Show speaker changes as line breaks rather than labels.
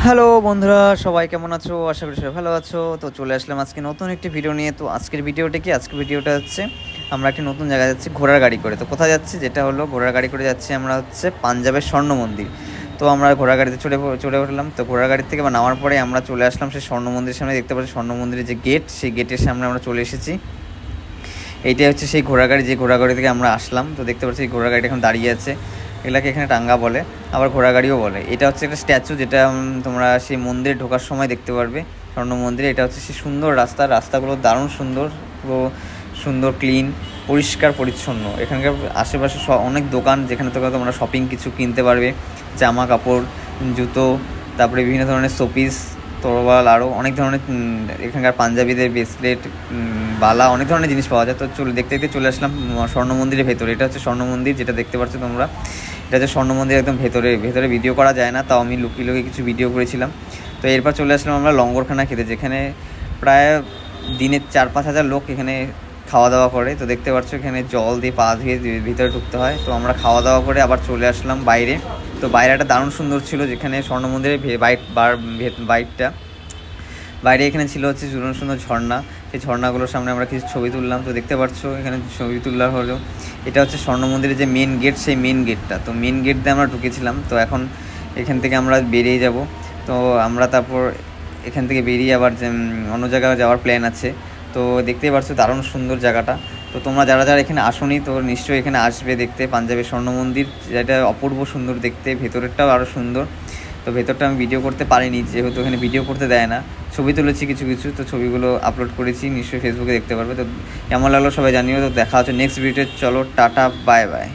Hello বন্ধুরা, সবাই কেমন আছো? আশা করি সবাই ভালো আছো। তো চলে আসলাম আজকে নতুন একটি ভিডিও নিয়ে। তো আজকের ভিডিওটা কি, আজকের ভিডিওটা হচ্ছে আমরা একটি নতুন জায়গায় যাচ্ছি ঘোড়ার গাড়ি করে। তো কোথায় যাচ্ছি, যেটা হলো ঘোড়ার গাড়ি করে যাচ্ছি আমরা হচ্ছে পাঞ্জাবের স্বর্ণ মন্দির। তো আমরা ঘোড়ার গাড়িতে চলে উঠলাম। তো ঘোড়ার গাড়ি থেকে বা নামার পরে আমরা চলে আসলাম সেই স্বর্ণ মন্দিরের সামনে। দেখতে পাচ্ছি স্বর্ণ মন্দিরের যে গেট, সেই গেটের সামনে আমরা চলে এসেছি। এইটাই হচ্ছে সেই ঘোড়া গাড়ি, যে ঘোড়া গাড়ি থেকে আমরা আসলাম। তো দেখতে পাচ্ছি এই ঘোড়া গাড়িটা এখন দাঁড়িয়ে আছে। এগুলাকে এখানে টাঙ্গা বলে, আবার ঘোড়া গাড়িও বলে। এটা হচ্ছে একটা স্ট্যাচু, যেটা তোমরা সেই মন্দিরে ঢোকার সময় দেখতে পারবে, স্বর্ণ মন্দিরে। এটা হচ্ছে সেই সুন্দর রাস্তাগুলো দারুণ সুন্দর, পুরো সুন্দর, ক্লিন, পরিষ্কার পরিচ্ছন্ন। এখানকার আশেপাশে অনেক দোকান, যেখানে তোমরা শপিং কিছু কিনতে পারবে, জামা কাপড়, জুতো, তারপরে বিভিন্ন ধরনের শোপিস, তরোয়াল, আরও অনেক ধরনের এখানকার পাঞ্জাবিদের ব্রেসলেট, বালা, অনেক ধরনের জিনিস পাওয়া যায়। তো দেখতে দেখতে চলে আসলাম স্বর্ণ মন্দিরের ভেতরে। এটা হচ্ছে স্বর্ণ মন্দির, যেটা দেখতে পাচ্ছ তোমরা। এটা হচ্ছে স্বর্ণ মন্দির একদম ভেতরে ভিডিও করা যায় না, তাও আমি লুকিয়ে কিছু ভিডিও করেছিলাম। তো এরপর চলে আসলাম আমরা লঙ্গরখানা খেতে, যেখানে প্রায় দিনে 4-5 হাজার লোক এখানে খাওয়া দাওয়া করে। তো দেখতে পাচ্ছ এখানে জল দিয়ে পা ধুয়ে ভিতরে ঢুকতে হয়। তো আমরা খাওয়া দাওয়া করে আবার চলে আসলাম বাইরে। তো বাইরেটা দারুণ সুন্দর ছিল, যেখানে স্বর্ণ মন্দিরের বাইরে এখানে ছিল হচ্ছে সুন্দর সুন্দর ঝর্ণা। সেই ঝর্ণাগুলোর সামনে আমরা কিছু ছবি তুললাম। তো দেখতে পাচ্ছ এখানে ছবি তোলার হলো। এটা হচ্ছে স্বর্ণ মন্দিরের যে মেন গেট, সেই মেন গেটটা। তো মেন গেট দিয়ে আমরা ঢুকেছিলাম। তো এখন এখান থেকে আমরা বেরিয়ে যাব। তো আমরা তারপর এখান থেকে বেরিয়ে আবার যে অন্য জায়গায় যাওয়ার প্ল্যান আছে। তো দেখতেই পাচ্ছ দারুণ সুন্দর জায়গাটা। তো তোমরা যারা যারা এখানে আসোনি, তো নিশ্চয়ই এখানে আসবে দেখতে পাঞ্জাবের স্বর্ণ মন্দির, যেটা অপূর্ব সুন্দর দেখতে। ভেতরেরটাও আরও সুন্দর। তো ভেতরটা আমি ভিডিও করতে পারিনি, যেহেতু এখানে ভিডিও করতে দেয় না। ছবি তুলেছি কিছু কিছু, তো ছবিগুলো আপলোড করেছি, নিশ্চয়ই ফেসবুকে দেখতে পারবে। তো কেমন লাগলো সবাই জানিও। তো দেখা হচ্ছে নেক্সট ভিডিওতে। চলো, টাটা, বাই বাই।